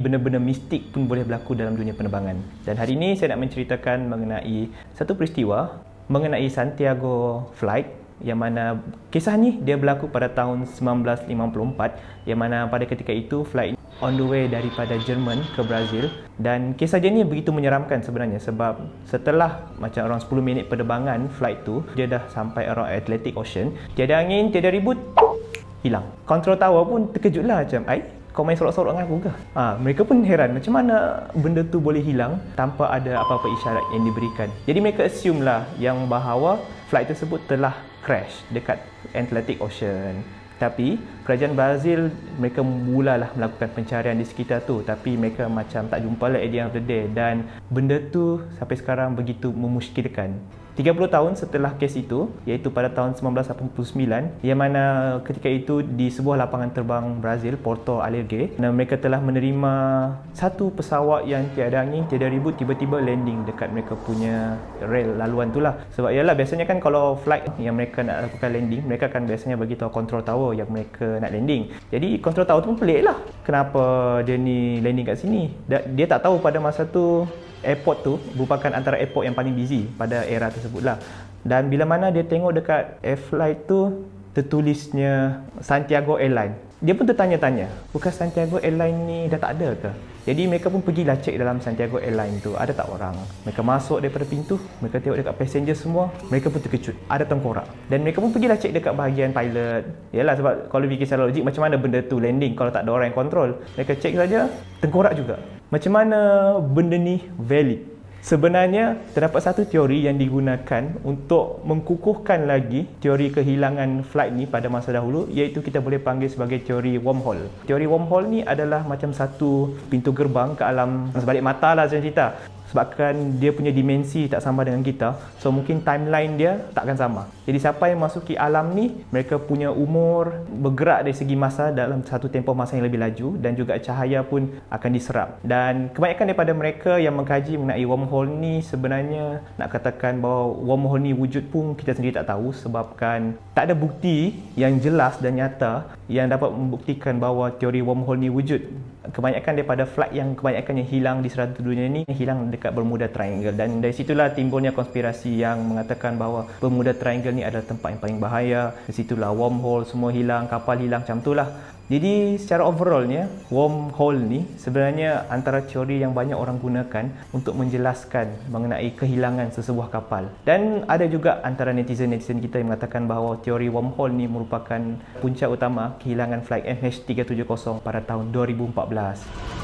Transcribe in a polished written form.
Benda-benda mistik pun boleh berlaku dalam dunia penerbangan. Dan hari ini saya nak menceritakan mengenai satu peristiwa mengenai Santiago Flight yang mana kisah ni dia berlaku pada tahun 1954 yang mana pada ketika itu flight on the way daripada Jerman ke Brazil, dan kisah dia ni begitu menyeramkan sebenarnya sebab setelah macam around 10 minit penerbangan flight tu dia dah sampai around Atlantic Ocean, tiada angin, tiada ribut, hilang. Control tower pun terkejutlah macam, kau main sorok-sorok dengan aku ke? Mereka pun heran macam mana benda tu boleh hilang tanpa ada apa-apa isyarat yang diberikan. Jadi mereka assume lah yang bahawa flight tersebut telah crash dekat Atlantic Ocean. Tapi kerajaan Brazil mereka mulalah melakukan pencarian di sekitar tu, tapi mereka macam tak jumpa lah at the end of the day, dan benda tu sampai sekarang begitu memuskilkan. 30 tahun setelah kes itu, iaitu pada tahun 1989, yang mana ketika itu di sebuah lapangan terbang Brazil, Porto Alegre, mereka telah menerima satu pesawat yang tiada angin, tiada ribut, tiba-tiba landing dekat mereka punya rel laluan tu lah. Sebab ialah biasanya kan kalau flight yang mereka nak lakukan landing, mereka akan biasanya bagi tahu control tower yang mereka nak landing. Jadi control tower tu pun pelik lah, kenapa dia ni landing kat sini. Dia tak tahu pada masa tu airport tu merupakan antara airport yang paling busy pada era tersebut lah. Dan bila mana dia tengok dekat air flight tu tertulisnya Santiago Airlines, dia pun tertanya-tanya, bukan Santiago Airlines ni dah tak ada ke? Jadi mereka pun pergilah cek dalam Santiago Airlines tu ada tak orang. Mereka masuk daripada pintu, mereka tengok dekat passenger semua, mereka pun terkejut, ada tengkorak. Dan mereka pun pergilah cek dekat bahagian pilot. Yalah, sebab kalau fikir secara logik, macam mana benda tu landing kalau tak ada orang yang kontrol? Mereka cek saja, tengkorak juga. Macam mana benda ni valid? Sebenarnya terdapat satu teori yang digunakan untuk mengkukuhkan lagi teori kehilangan flight ni pada masa dahulu, iaitu kita boleh panggil sebagai teori wormhole. Teori wormhole ni adalah macam satu pintu gerbang ke alam sebalik mata lah saya cerita. Sebabkan dia punya dimensi tak sama dengan kita, so mungkin timeline dia takkan sama. Jadi siapa yang masuki alam ni, mereka punya umur bergerak dari segi masa dalam satu tempoh masa yang lebih laju, dan juga cahaya pun akan diserap. Dan kebanyakan daripada mereka yang mengkaji mengenai wormhole ni, sebenarnya nak katakan bahawa wormhole ni wujud pun kita sendiri tak tahu, sebabkan tak ada bukti yang jelas dan nyata yang dapat membuktikan bahawa teori wormhole ni wujud. Kebanyakan daripada flight yang kebanyakan yang hilang di serata dunia ni hilang dekat Bermuda Triangle, dan dari situlah timbulnya konspirasi yang mengatakan bahawa Bermuda Triangle ni adalah tempat yang paling bahaya. Di situlah wormhole semua hilang, kapal hilang, macam itulah. Jadi secara overallnya, wormhole ni sebenarnya antara teori yang banyak orang gunakan untuk menjelaskan mengenai kehilangan sesebuah kapal. Dan ada juga antara netizen-netizen kita yang mengatakan bahawa teori wormhole ni merupakan punca utama kehilangan flight MH370 pada tahun 2014.